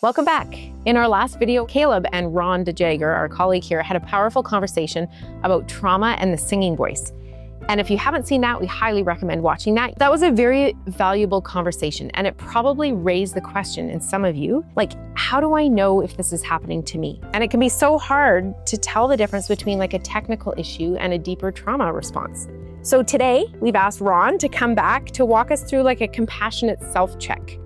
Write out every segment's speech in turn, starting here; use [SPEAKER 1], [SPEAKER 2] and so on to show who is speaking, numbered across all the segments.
[SPEAKER 1] Welcome back. In our last video, Caleb and Ron de Jager, our colleague here, had a powerful conversation about trauma and the singing voice. And if you haven't seen that, we highly recommend watching that. That was a very valuable conversation, and it probably raised the question in some of you, like, how do I know if this is happening to me? And it can be so hard to tell the difference between like a technical issue and a deeper trauma response. So today, we've asked Ron to come back to walk us through like a compassionate self-check.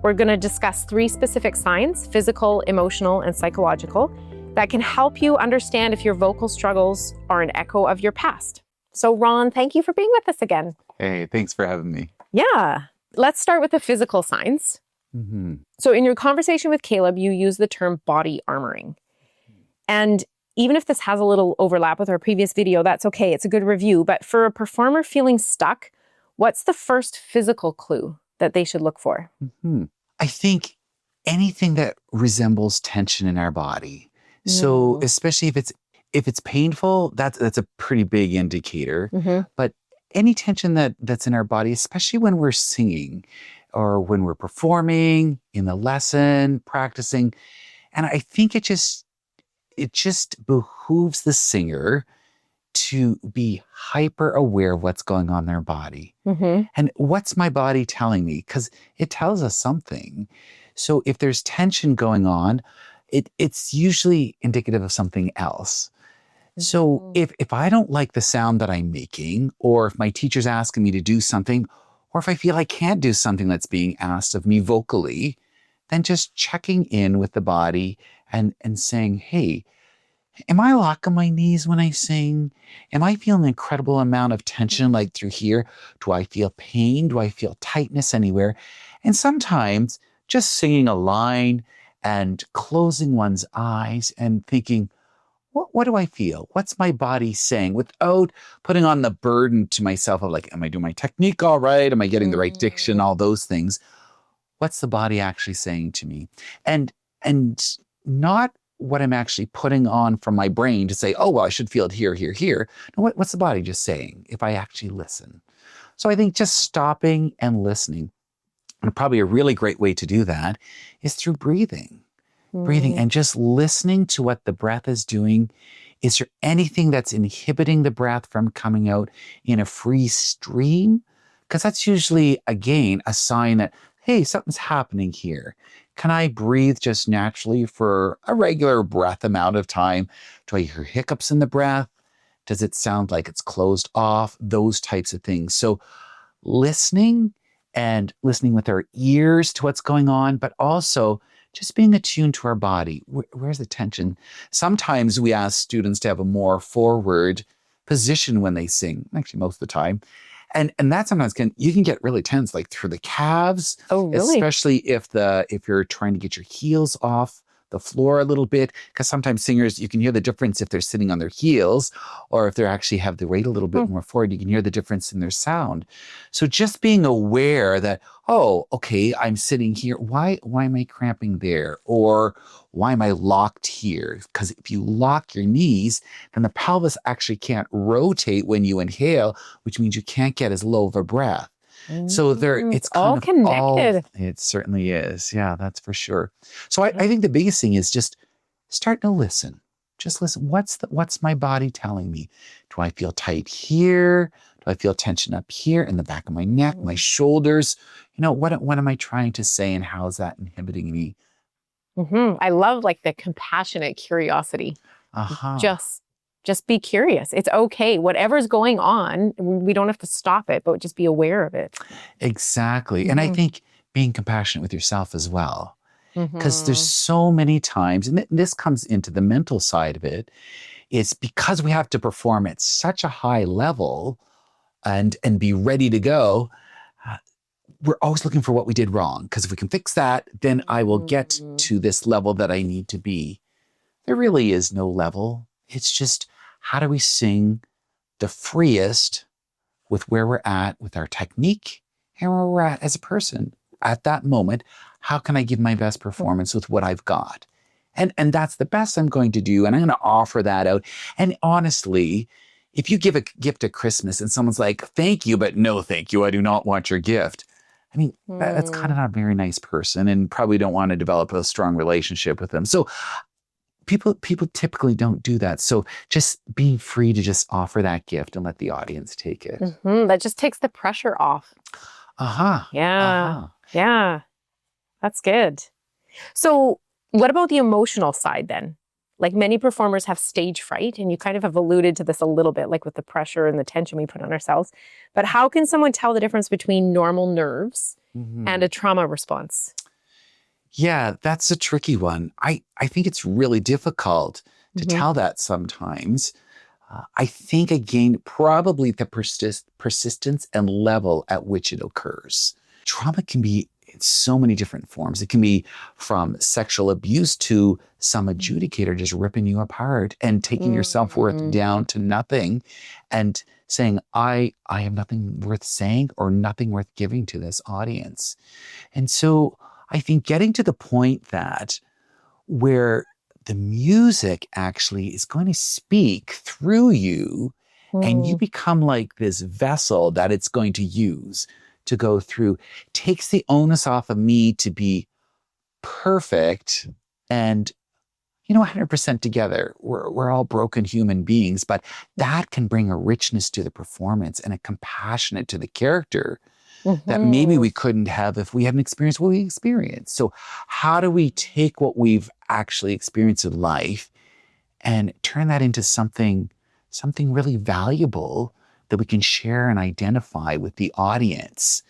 [SPEAKER 1] We're gonna discuss 3 specific signs, physical, emotional, and psychological, that can help you understand if your vocal struggles are an echo of your past. So Ron, thank you for being with us again.
[SPEAKER 2] Hey, thanks for having me.
[SPEAKER 1] Yeah, let's start with the physical signs. So in your conversation with Caleb, you use the term body armoring. And even if this has a little overlap with our previous video, that's okay, it's a good review. But for a performer feeling stuck, what's the first physical clue that they should look for?
[SPEAKER 2] I think anything that resembles tension in our body. So especially if it's painful, that's a pretty big indicator. But any tension that's in our body, especially when we're singing or when we're performing in the lesson, practicing, and I think it just behooves the singer to be hyper aware of what's going on in their body. And what's my body telling me? Because it tells us something. So if there's tension going on, it's usually indicative of something else. So if I don't like the sound that I'm making, or if my teacher's asking me to do something, or if I feel I can't do something that's being asked of me vocally, then just checking in with the body and saying, hey, am I locking my knees when I sing? Am I feeling an incredible amount of tension like through here? Do I feel pain? Do I feel tightness anywhere? And sometimes just singing a line and closing one's eyes and thinking, what do I feel? What's my body saying? Without putting on the burden to myself of like, am I doing my technique all right? Am I getting the right diction? All those things. What's the body actually saying to me? And not what I'm actually putting on from my brain to say, oh, well, I should feel it here, here, here. No, what's the body just saying if I actually listen? So I think just stopping and listening, and probably a really great way to do that is through breathing. Breathing and just listening to what the breath is doing. Is there anything that's inhibiting the breath from coming out in a free stream? Because that's usually, again, a sign that, hey, something's happening here. Can I breathe just naturally for a regular breath amount of time? Do I hear hiccups in the breath? Does it sound like it's closed off? Those types of things. So listening and listening with our ears to what's going on, but also just being attuned to our body. Where's the tension? Sometimes we ask students to have a more forward position when they sing, actually most of the time. And that sometimes you can get really tense, like through the calves.
[SPEAKER 1] Oh, really?
[SPEAKER 2] Especially if you're trying to get your heels off the floor a little bit, because sometimes singers, you can hear the difference if they're sitting on their heels or if they actually have the weight a little bit more forward. You can hear the difference in their sound. So just being aware that, oh, okay, I'm sitting here. Why am I cramping there? Or why am I locked here? Because if you lock your knees, then the pelvis actually can't rotate when you inhale, which means you can't get as low of a breath. So it's kind
[SPEAKER 1] all
[SPEAKER 2] of
[SPEAKER 1] connected.
[SPEAKER 2] It certainly is. Yeah, that's for sure. So I think the biggest thing is just start to listen. Just listen. What's my body telling me? Do I feel tight here? Do I feel tension up here in the back of my neck, my shoulders? What am I trying to say, and how is that inhibiting me?
[SPEAKER 1] I love like the compassionate curiosity. Just be curious. It's okay. Whatever's going on, we don't have to stop it, but just be aware of it.
[SPEAKER 2] Exactly. And I think being compassionate with yourself as well. Because there's so many times, and this comes into the mental side of it, is because we have to perform at such a high level and be ready to go, we're always looking for what we did wrong. Because if we can fix that, then I will get to this level that I need to be. There really is no level. It's just, how do we sing the freest with where we're at with our technique and where we're at as a person at that moment? How can I give my best performance with what I've got? And that's the best I'm going to do. And I'm going to offer that out. And honestly, if you give a gift at Christmas and someone's like, thank you, but no thank you, I do not want your gift. I mean, that's kind of not a very nice person, and probably don't want to develop a strong relationship with them. So people typically don't do that. So just being free to just offer that gift and let the audience take it.
[SPEAKER 1] That just takes the pressure off.
[SPEAKER 2] Yeah.
[SPEAKER 1] Yeah. That's good. So what about the emotional side then? Like many performers have stage fright, and you kind of have alluded to this a little bit, like with the pressure and the tension we put on ourselves. But how can someone tell the difference between normal nerves and a trauma response?
[SPEAKER 2] Yeah, that's a tricky one. I think it's really difficult to tell that sometimes. I think, again, probably the persistence and level at which it occurs. Trauma can be in so many different forms. It can be from sexual abuse to some adjudicator just ripping you apart and taking your self-worth down to nothing and saying, I have nothing worth saying or nothing worth giving to this audience. And so I think getting to the point that where the music actually is going to speak through you and you become like this vessel that it's going to use to go through, takes the onus off of me to be perfect and 100% together. We're all broken human beings, but that can bring a richness to the performance and a compassionate to the character that maybe we couldn't have if we hadn't experienced what we experienced. So how do we take what we've actually experienced in life and turn that into something really valuable that we can share and identify with the audience?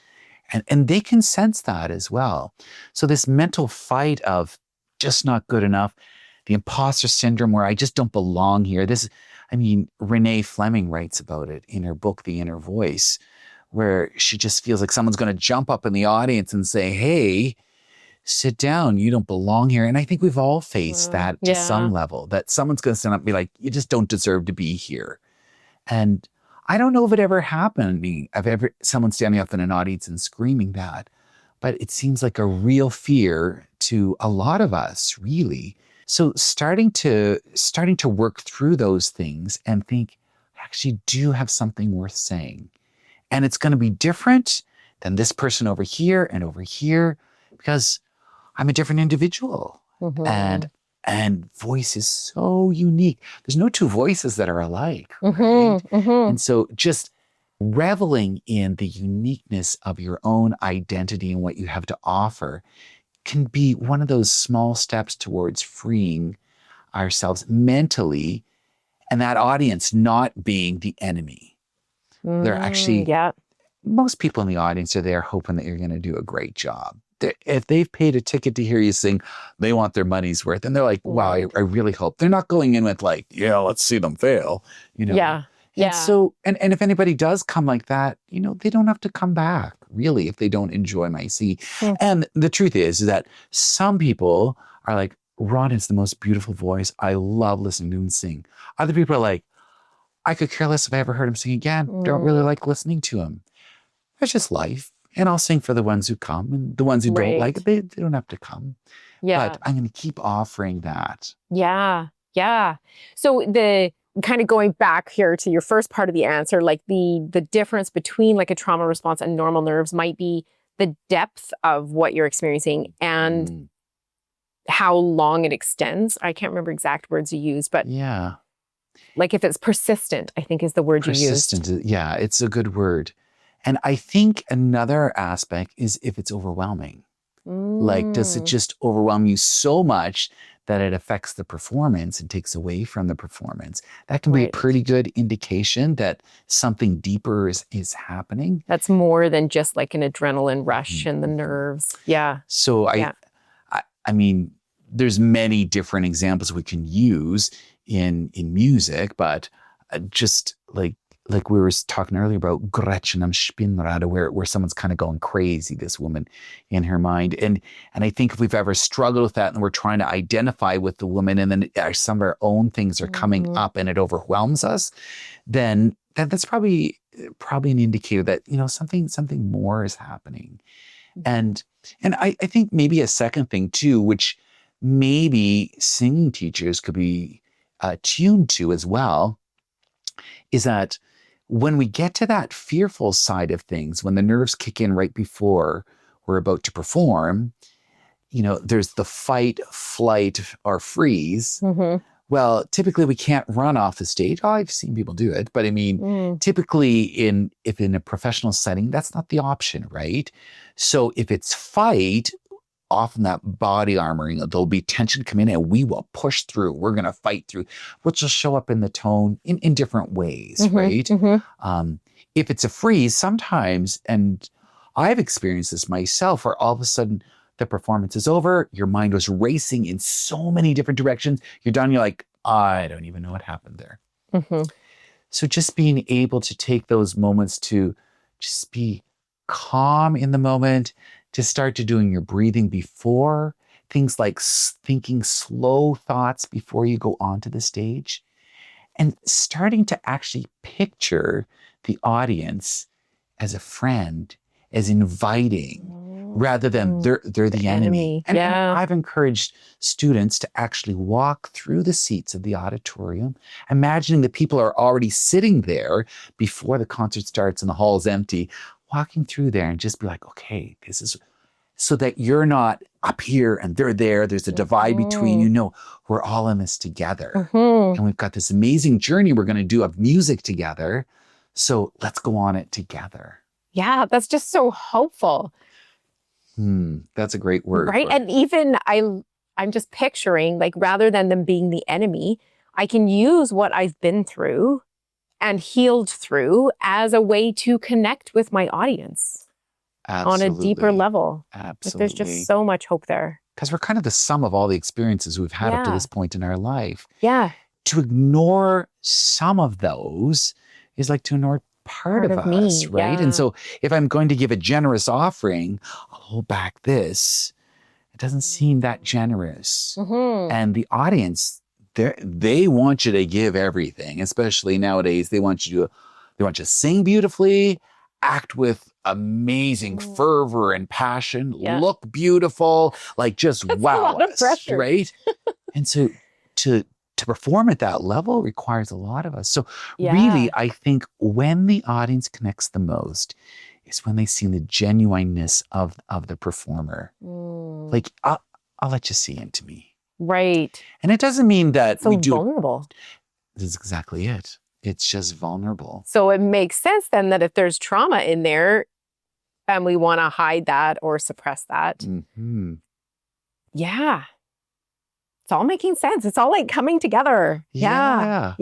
[SPEAKER 2] And they can sense that as well. So this mental fight of just not good enough, the imposter syndrome where I just don't belong here. Renee Fleming writes about it in her book, The Inner Voice, where she just feels like someone's going to jump up in the audience and say, hey, sit down, you don't belong here. And I think we've all faced that to some level, that someone's going to stand up and be like, you just don't deserve to be here. And I don't know if it ever happened to me, someone standing up in an audience and screaming that, but it seems like a real fear to a lot of us, really. So starting to work through those things and think, I actually do have something worth saying. And it's going to be different than this person over here and over here because I'm a different individual. And voice is so unique. There's no two voices that are alike, right? And so just reveling in the uniqueness of your own identity and what you have to offer can be one of those small steps towards freeing ourselves mentally and that audience not being the enemy. They're actually, most people in the audience are there hoping that you're going to do a great job. If they've paid a ticket to hear you sing, they want their money's worth. And they're like, wow, I really hope. They're not going in with like, let's see them fail,
[SPEAKER 1] Yeah.
[SPEAKER 2] And so, and if anybody does come like that, they don't have to come back, really, if they don't enjoy my singing. And the truth is that some people are like, Ron has the most beautiful voice. I love listening to him sing. Other people are like, I could care less if I ever heard him sing again. Don't really like listening to him. That's just life. And I'll sing for the ones who come, and the ones who don't like it, they don't have to come. But I'm going to keep offering that.
[SPEAKER 1] Yeah. So the kind of going back here to your first part of the answer, like the difference between like a trauma response and normal nerves might be the depth of what you're experiencing and how long it extends. I can't remember exact words you used, but like if it's persistent, I think is the word you used.
[SPEAKER 2] Persistent, yeah, it's a good word. And I think another aspect is if it's overwhelming. Like, does it just overwhelm you so much that it affects the performance and takes away from the performance? That can be a pretty good indication that something deeper is happening.
[SPEAKER 1] That's more than just like an adrenaline rush in the nerves. Yeah.
[SPEAKER 2] So I mean, there's many different examples we can use in music, but just like we were talking earlier about Gretchen am Spinnrad, where someone's kind of going crazy, this woman in her mind. And I think if we've ever struggled with that and we're trying to identify with the woman and then some of our own things are coming up and it overwhelms us, then that's probably an indicator that, something more is happening. And I think maybe a second thing too, which maybe singing teachers could be tuned to as well, is that when we get to that fearful side of things, when the nerves kick in right before we're about to perform, there's the fight, flight, or freeze.
[SPEAKER 1] Mm-hmm.
[SPEAKER 2] Well, typically we can't run off the stage. Oh, I've seen people do it, but I mean, typically if in a professional setting, that's not the option, right? So if it's fight, often that body armoring, there'll be tension come in and we will push through. We're going to fight through, which will show up in the tone in different ways, right?
[SPEAKER 1] Mm-hmm.
[SPEAKER 2] If it's a freeze, sometimes, and I've experienced this myself, where all of a sudden the performance is over, your mind was racing in so many different directions. You're done, you're like, I don't even know what happened there.
[SPEAKER 1] Mm-hmm.
[SPEAKER 2] So just being able to take those moments to just be calm in the moment, to start to doing your breathing before, things like thinking slow thoughts before you go onto the stage, and starting to actually picture the audience as a friend, as inviting, rather than they're the enemy. And I've encouraged students to actually walk through the seats of the auditorium, imagining that people are already sitting there before the concert starts and the hall's empty, walking through there and just be like, okay, this is, so that you're not up here and they're there. There's a divide between you. No, we're all in this together. And we've got this amazing journey we're going to do of music together. So let's go on it together.
[SPEAKER 1] Yeah, that's just so hopeful.
[SPEAKER 2] That's a great word.
[SPEAKER 1] Right. And even I'm just picturing, like, rather than them being the enemy, I can use what I've been through and healed through as a way to connect with my audience.
[SPEAKER 2] Absolutely.
[SPEAKER 1] On a deeper level.
[SPEAKER 2] Absolutely.
[SPEAKER 1] Like, there's just so much hope there.
[SPEAKER 2] Because we're kind of the sum of all the experiences we've had up to this point in our life.
[SPEAKER 1] Yeah.
[SPEAKER 2] To ignore some of those is like to ignore part of us, right?
[SPEAKER 1] Yeah.
[SPEAKER 2] And so if I'm going to give a generous offering, I'll hold back this. It doesn't seem that generous. And the audience, they want you to give everything, especially nowadays. They want you to sing beautifully, act with amazing fervor and passion, look beautiful, like just wow us, right? And so to perform at that level requires a lot of us. So really, I think when the audience connects the most is when they see the genuineness of the performer. Like, I'll let you see into me.
[SPEAKER 1] Right.
[SPEAKER 2] And it doesn't mean that
[SPEAKER 1] so vulnerable.
[SPEAKER 2] This is exactly it. It's just vulnerable.
[SPEAKER 1] So it makes sense then that if there's trauma in there and we want to hide that or suppress that. Yeah. It's all making sense. It's all like coming together. Yeah.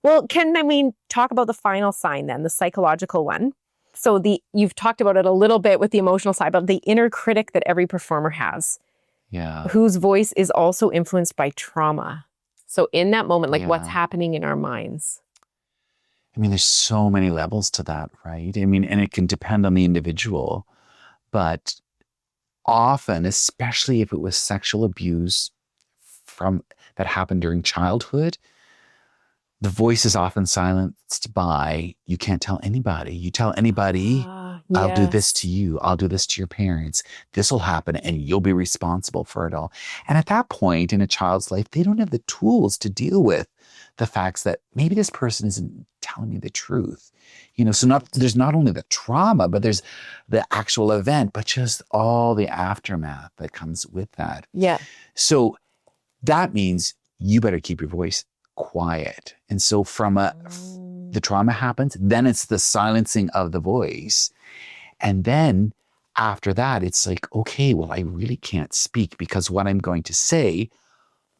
[SPEAKER 1] Well, talk about the final sign then, the psychological one. So you've talked about it a little bit with the emotional side, but the inner critic that every performer has.
[SPEAKER 2] Yeah.
[SPEAKER 1] Whose voice is also influenced by trauma. So in that moment, like what's happening in our minds?
[SPEAKER 2] I mean, there's so many levels to that, right? I mean, and it can depend on the individual, but often, especially if it was sexual abuse that happened during childhood, the voice is often silenced by, you can't tell anybody. You tell anybody, I'll do this to you. I'll do this to your parents. This will happen and you'll be responsible for it all. And at that point in a child's life, they don't have the tools to deal with the facts that maybe this person isn't telling me the truth. So there's not only the trauma, but there's the actual event, but just all the aftermath that comes with that.
[SPEAKER 1] Yeah.
[SPEAKER 2] So that means you better keep your voice quiet. And so from the trauma happens, then it's the silencing of the voice. And then after that, it's like, okay, well, I really can't speak because what I'm going to say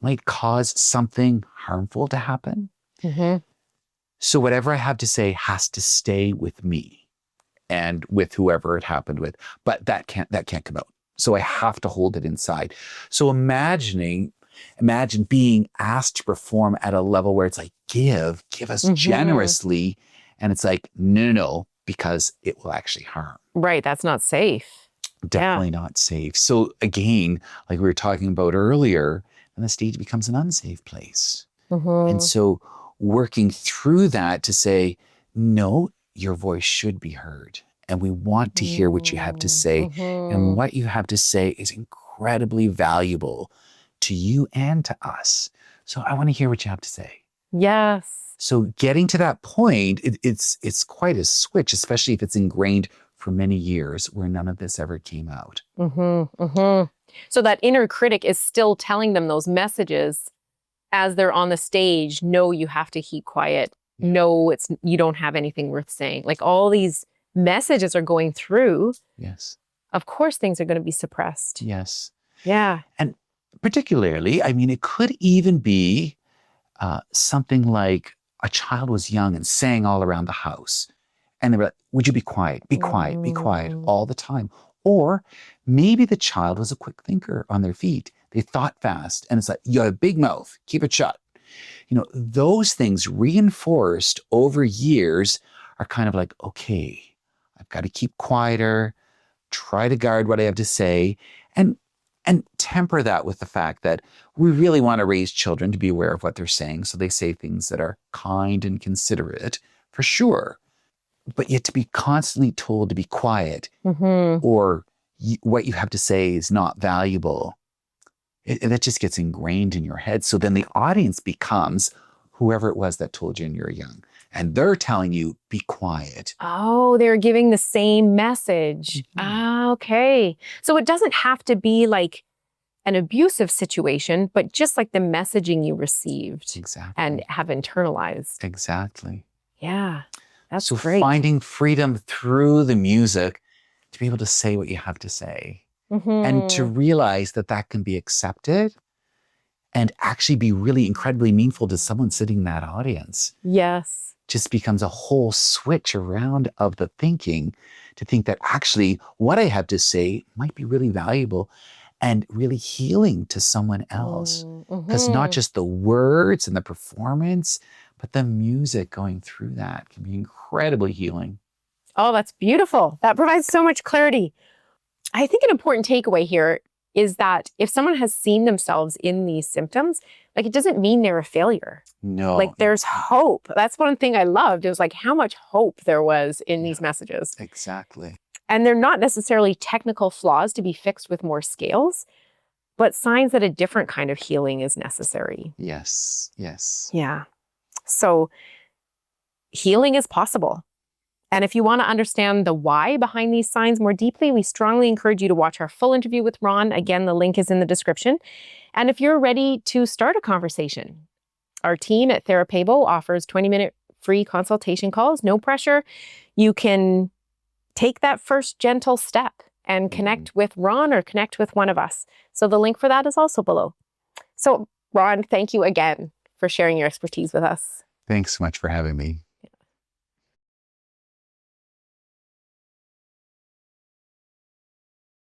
[SPEAKER 2] might cause something harmful to happen. So whatever I have to say has to stay with me and with whoever it happened with, but that can't come out. So I have to hold it inside. So imagine being asked to perform at a level where it's like, give us generously. And it's like, no, because it will actually harm.
[SPEAKER 1] Right. That's not safe.
[SPEAKER 2] Definitely not safe. So again, like we were talking about earlier, then the stage becomes an unsafe place. And so working through that to say, no, your voice should be heard. And we want to hear what you have to say. And what you have to say is incredibly valuable to you and to us. So I want to hear what you have to say.
[SPEAKER 1] Yes.
[SPEAKER 2] So getting to that point, it's quite a switch, especially if it's ingrained for many years where none of this ever came out.
[SPEAKER 1] So that inner critic is still telling them those messages as they're on the stage. No, you have to keep quiet. No, you don't have anything worth saying. Like all these messages are going through.
[SPEAKER 2] Yes.
[SPEAKER 1] Of course, things are going to be suppressed.
[SPEAKER 2] Yes.
[SPEAKER 1] Yeah.
[SPEAKER 2] And particularly, I mean, it could even be something like a child was young and sang all around the house. And they were like, would you be quiet? Be quiet, be quiet all the time. Or maybe the child was a quick thinker on their feet. They thought fast. And it's like, you have a big mouth, keep it shut. You know, those things reinforced over years are kind of like, okay, I've got to keep quieter, try to guard what I have to say, and temper that with the fact that we really want to raise children to be aware of what they're saying. So they say things that are kind and considerate, for sure. But yet to be constantly told to be quiet or what you have to say is not valuable, that just gets ingrained in your head. So then the audience becomes whoever it was that told you when you were young. And they're telling you, be quiet.
[SPEAKER 1] Oh, they're giving the same message. Okay. So it doesn't have to be like an abusive situation, but just like the messaging you received and have internalized.
[SPEAKER 2] Exactly.
[SPEAKER 1] Yeah, that's
[SPEAKER 2] so
[SPEAKER 1] great.
[SPEAKER 2] Finding freedom through the music to be able to say what you have to say and to realize that that can be accepted and actually be really incredibly meaningful to someone sitting in that audience.
[SPEAKER 1] Yes.
[SPEAKER 2] Just becomes a whole switch around of the thinking to think that actually what I have to say might be really valuable and really healing to someone else. Because not just the words and the performance, but the music going through that can be incredibly healing.
[SPEAKER 1] Oh, that's beautiful. That provides so much clarity. I think an important takeaway here is that if someone has seen themselves in these symptoms, like it doesn't mean they're a failure.
[SPEAKER 2] No.
[SPEAKER 1] Like there's hope. That's one thing I loved. It was like how much hope there was in these messages.
[SPEAKER 2] Exactly.
[SPEAKER 1] And they're not necessarily technical flaws to be fixed with more scales, but signs that a different kind of healing is necessary.
[SPEAKER 2] Yes. Yes.
[SPEAKER 1] Yeah. So healing is possible. And if you want to understand the why behind these signs more deeply, we strongly encourage you to watch our full interview with Ron. Again, the link is in the description. And if you're ready to start a conversation, our team at Therapevo offers 20-minute free consultation calls, no pressure. You can take that first gentle step and connect with Ron or connect with one of us. So the link for that is also below. So Ron, thank you again for sharing your expertise with us.
[SPEAKER 2] Thanks so much for having me.